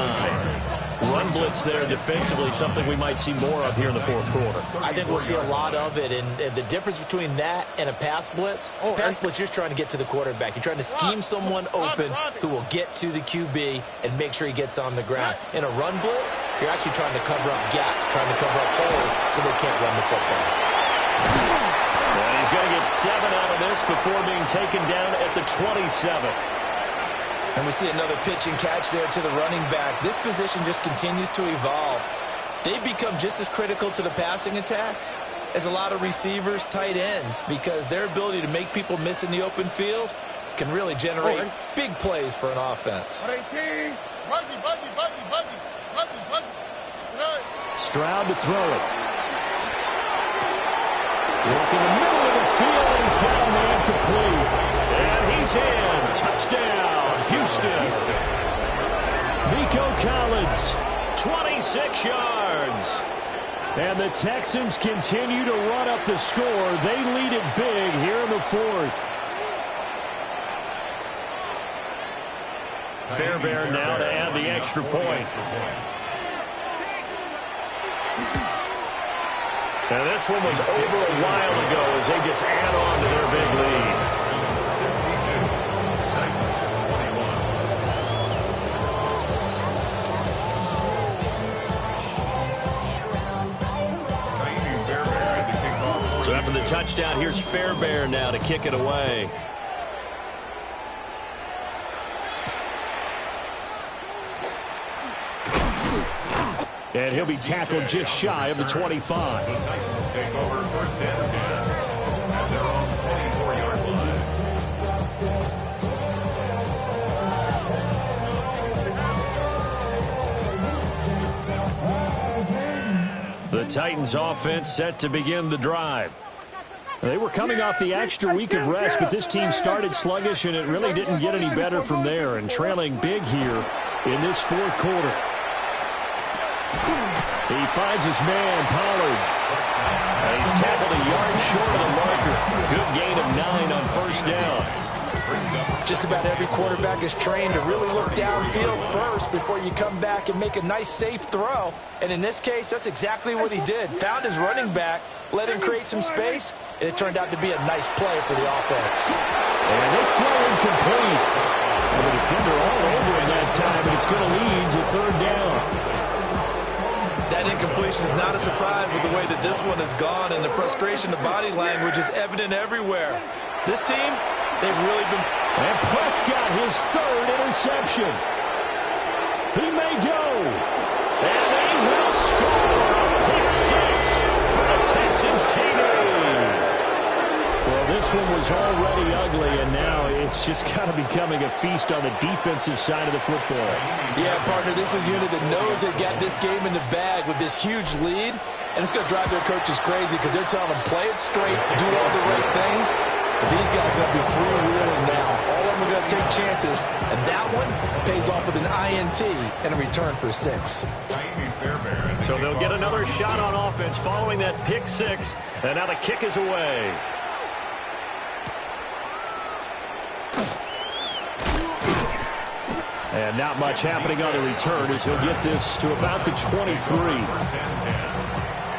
run blitz there defensively, something we might see more of here in the fourth quarter. I think we'll see a lot of it, and the difference between that and a pass blitz, you're trying to get to the quarterback. You're trying to scheme someone open who will get to the QB and make sure he gets on the ground. In a run blitz, you're actually trying to cover up gaps, trying to cover up holes so they can't run the football. And he's going to get 7 out of this before being taken down at the 27. And we see another pitch and catch there to the running back. This position just continues to evolve. They've become just as critical to the passing attack as a lot of receivers, tight ends, because their ability to make people miss in the open field can really generate big plays for an offense. Stroud to throw it. Walk in the middle of the field, and he's got a man complete. And he's in. Touchdown, Houston. Nico Collins, 26 yards. And the Texans continue to run up the score. They lead it big here in the fourth. Fairbairn now to add the extra point. And this one was over a while ago as they just add on to their big lead. 62, Titans 21. So after the touchdown, here's Fairbairn now to kick it away. And he'll be tackled just shy of the 25. The Titans take over first and 10 at their own 24-yard line. The Titans offense set to begin the drive. They were coming off the extra week of rest, but this team started sluggish, and it really didn't get any better from there, and trailing big here in this fourth quarter. He finds his man, Pollard. And he's tackled a yard short of the marker. Good gain of 9 on first down. Just about every quarterback is trained to really look downfield first before you come back and make a nice, safe throw. And in this case, that's exactly what he did. Found his running back, let him create some space, and it turned out to be a nice play for the offense. And this throw incomplete. And the defender all over him that time, and it's going to lead to third down. That incompletion is not a surprise with the way that this one has gone, and the frustration of body language is evident everywhere. This team, they've really been... And Prescott, his third interception. He may go. And they will score. Pick 6 for the Texans team. Well, this one was already ugly, and now it's just kind of becoming a feast on the defensive side of the football. Yeah, partner, this is a unit that knows they got this game in the bag with this huge lead, and it's going to drive their coaches crazy because they're telling them, play it straight, do all the right things. But these guys are going to be freewheeling now. All of them are going to take chances, and that one pays off with an INT and a return for 6. So they'll get another shot on offense following that pick 6, and now the kick is away. And not much happening on the return as he'll get this to about the 23. First and 10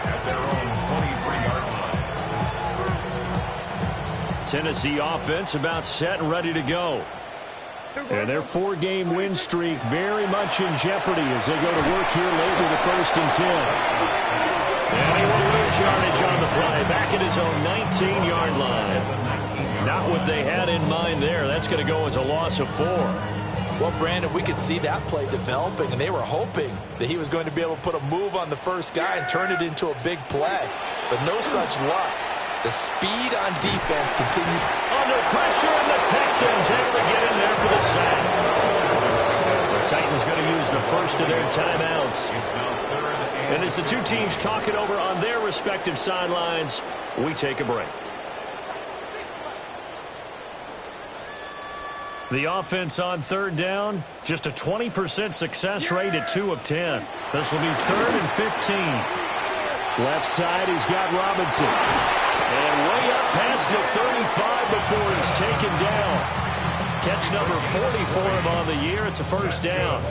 at their own 23-yard line. Tennessee offense about set and ready to go. And their 4-game win streak very much in jeopardy as they go to work here late with the first and 10. And he will lose yardage on the play back at his own 19-yard line. Not what they had in mind there. That's going to go as a loss of 4. Well, Brandon, we could see that play developing, and they were hoping that he was going to be able to put a move on the first guy and turn it into a big play. But no such luck. The speed on defense continues. Under pressure, and the Texans able to get in there for the sack. The Titans going to use the first of their timeouts. And as the two teams talk it over on their respective sidelines, we take a break. The offense on third down, just a 20% success rate at 2 of 10. This will be 3rd and 15. Left side, he's got Robinson. And way up past the 35 before he's taken down. Catch number 40 for him on the year. It's a first down.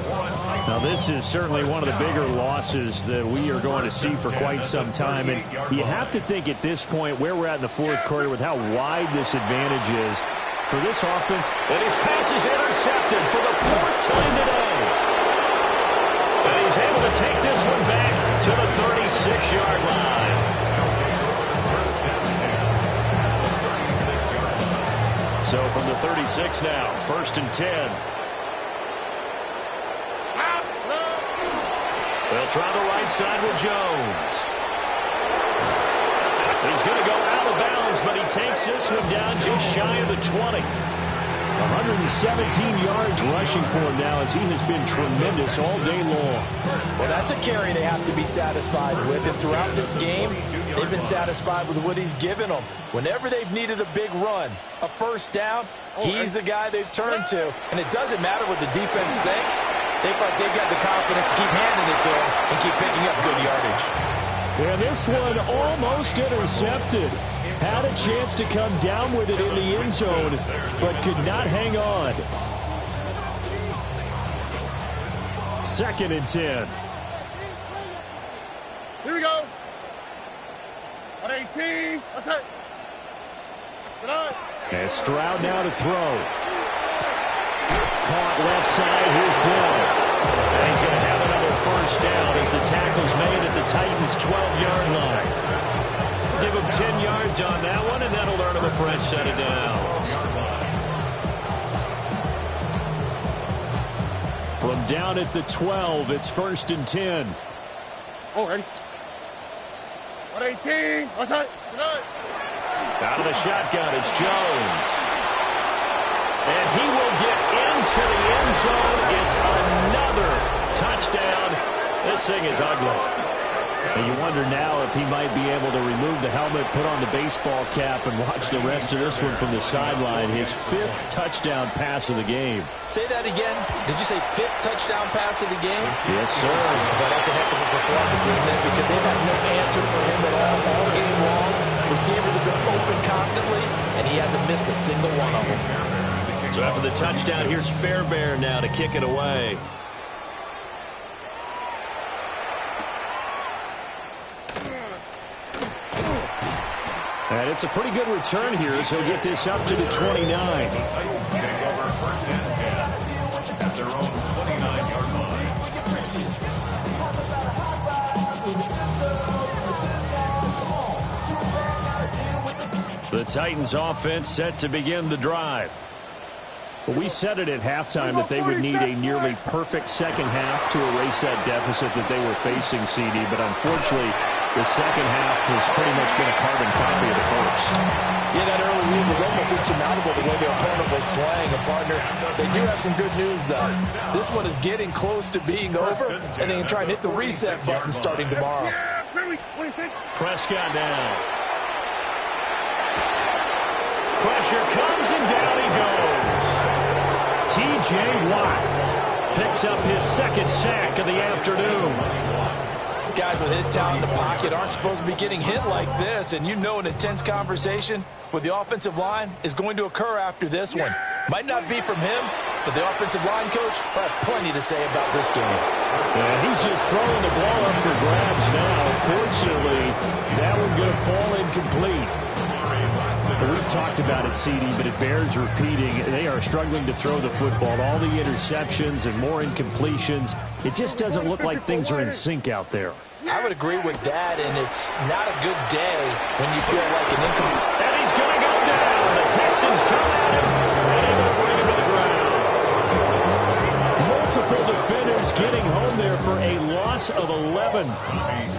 Now, this is certainly one of the bigger losses that we are going to see for quite some time. And you have to think at this point where we're at in the fourth quarter with how wide this advantage is for this offense. And his pass is intercepted for the fourth time today. And he's able to take this one back to the 36-yard line. So from the 36 now, 1st and 10. They'll try the right side with Jones. He's going to go out of bounds, but he takes this one down just shy of the 20. 117 yards rushing for him now as he has been tremendous all day long. Well, that's a carry they have to be satisfied with. And throughout this game, they've been satisfied with what he's given them. Whenever they've needed a big run, a first down, he's the guy they've turned to. And it doesn't matter what the defense thinks. They feel like they've got the confidence to keep handing it to him and keep picking up good yardage. And this one almost intercepted. Had a chance to come down with it in the end zone, but could not hang on. 2nd and 10. Here we go. 118. That's it. Good on. And Stroud now to throw. Caught left side. Here's Dill. And he's going to have another first down as the tackle's made at the Titans' 12-yard line. Give him 10 yards on that one, and that'll earn him a fresh set of downs. From down at the 12, it's 1st and 10. Oh, ready. 118. What's that? Out of the shotgun, it's Jones. And he will get into the end zone. It's another touchdown. This thing is ugly. And you wonder now if he might be able to remove the helmet, put on the baseball cap, and watch the rest of this one from the sideline. His 5th touchdown pass of the game. Say that again. Did you say 5th touchdown pass of the game? Yes, sir. But that's a heck of a performance, isn't it? Because they've had no answer for him at all game long. Receivers have been open constantly, and he hasn't missed a single one of them. So after the touchdown, here's Fairbairn now to kick it away. And it's a pretty good return here as he'll get this up to the 29. Take over 1st and 10 at their own 29-yard line. The Titans offense set to begin the drive. Well, we said it at halftime that they would need a nearly perfect second half to erase that deficit that they were facing, CD. But unfortunately, the second half has pretty much been a carbon copy of the first. Yeah, that early lead was almost insurmountable the way their opponent was playing. A partner, they do have some good news, though. This one is getting close to being over, and they can try and hit the reset button starting tomorrow. Prescott down. Pressure comes, and down he goes. T.J. Watt picks up his 2nd sack of the afternoon. Guys with his talent in the pocket aren't supposed to be getting hit like this, and you know an intense conversation with the offensive line is going to occur after this one. Might not be from him, but the offensive line coach will have plenty to say about this game. Yeah, he's just throwing the ball up for grabs now. Fortunately, that one going to fall incomplete. We've talked about it, CD, but it bears repeating. They are struggling to throw the football. All the interceptions and more incompletions. It just doesn't look like things are in sync out there. I would agree with that, and it's not a good day when you feel like an incomplete. And he's going to go down. The Texans come at him, and able to bring him to the ground. Multiple defenders getting home there for a loss of 11.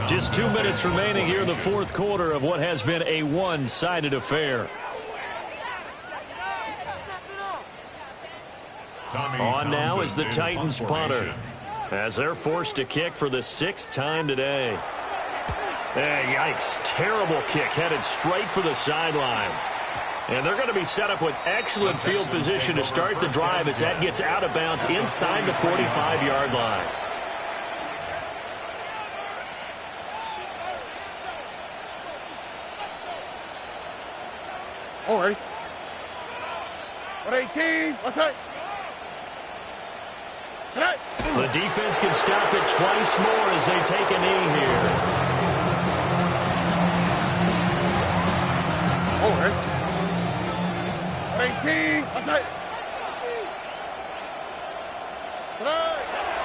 Just 2 minutes remaining here in the fourth quarter of what has been a one-sided affair. On now is the Titans punter, as they're forced to kick for the 6th time today. Hey, yikes. Terrible kick headed straight for the sidelines. And they're going to be set up with excellent field position to start the drive as that gets out of bounds inside the 45-yard line. All right. 118. Outside. The defense can stop it twice more as they take a knee here. Over. 118. Outside.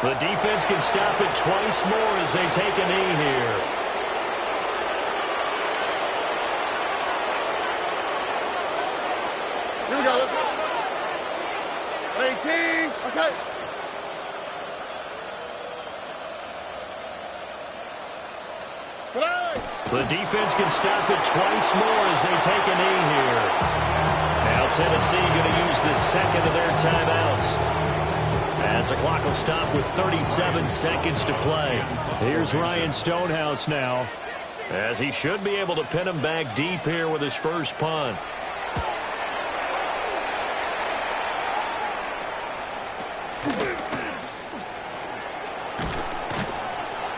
The defense can stop it twice more as they take a knee here. Here we go. 118. Outside. The defense can stop it twice more as they take a knee here. Now Tennessee going to use the second of their timeouts, as the clock will stop with 37 seconds to play. Here's Ryan Stonehouse now, as he should be able to pin him back deep here with his first punt.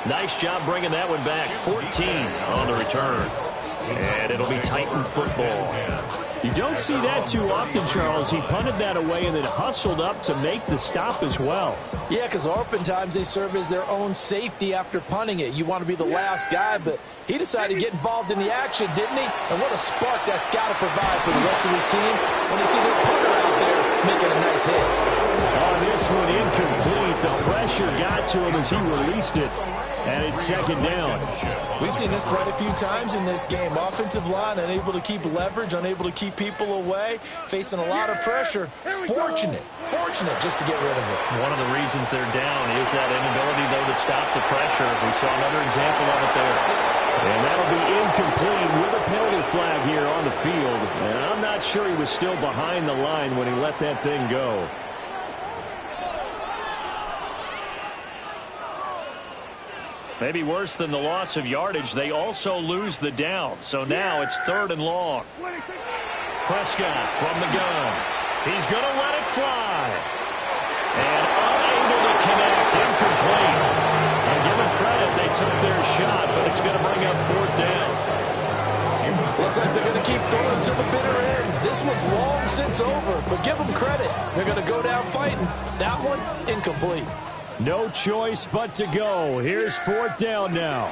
Nice job bringing that one back. 14 on the return. And it'll be Titan football. You don't see that too often, Charles. He punted that away and then hustled up to make the stop as well. Yeah, because oftentimes they serve as their own safety after punting it. You want to be the last guy, but he decided to get involved in the action, didn't he? And what a spark that's got to provide for the rest of his team when they see their punter out there making a nice hit. Oh, this one incomplete. The pressure got to him as he released it. And it's second down. We've seen this quite a few times in this game. Offensive line unable to keep leverage, unable to keep people away, facing a lot of pressure. Fortunate just to get rid of it. One of the reasons they're down is that inability, though, to stop the pressure. We saw another example of it there. And that'll be incomplete with a penalty flag here on the field. And I'm not sure he was still behind the line when he let that thing go. Maybe worse than the loss of yardage, they also lose the down. So now it's 3rd and long. Prescott from the gun. He's going to let it fly. And unable to connect. Incomplete. And give them credit, they took their shot, but it's going to bring up 4th down. Looks like they're going to keep throwing to the bitter end. This one's long since over, but give them credit. They're going to go down fighting. That one, incomplete. No choice but to go. Here's 4th down now.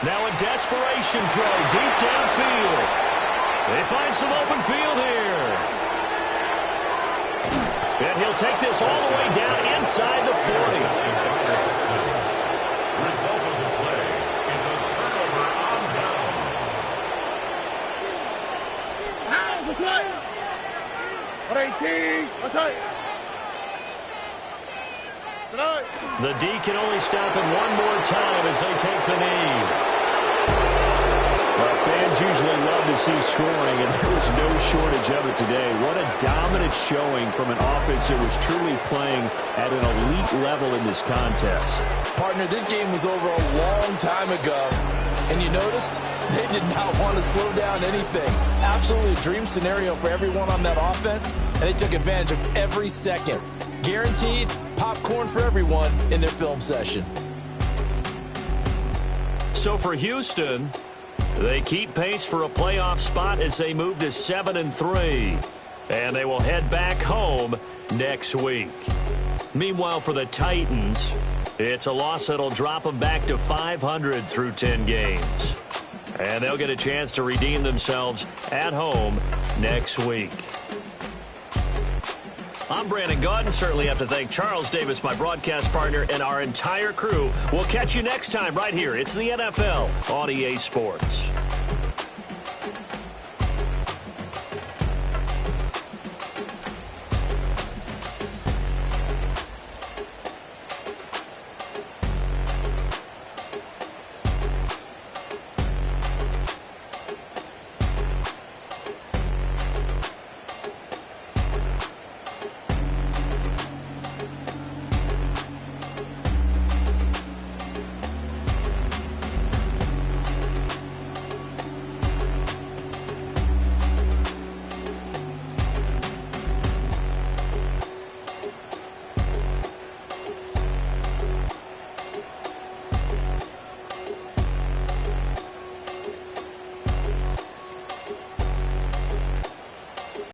Now a desperation throw deep downfield. They find some open field here. And he'll take this all the way down inside the 40. Result of the play is a turnover on downs. That's right. 118. That's right. The D can only stop it one more time as they take the knee. Well, fans usually love to see scoring, and there was no shortage of it today. What a dominant showing from an offense that was truly playing at an elite level in this contest. Partner, this game was over a long time ago, and you noticed they did not want to slow down anything. Absolutely a dream scenario for everyone on that offense, and they took advantage of every second. Guaranteed popcorn for everyone in their film session. So for Houston, they keep pace for a playoff spot as they move to 7-3. And they will head back home next week. Meanwhile, for the Titans, it's a loss that'll drop them back to 500 through 10 games. And they'll get a chance to redeem themselves at home next week. I'm Brandon Gaudin. Certainly have to thank Charles Davis, my broadcast partner, and our entire crew. We'll catch you next time right here. It's the NFL on EA Sports.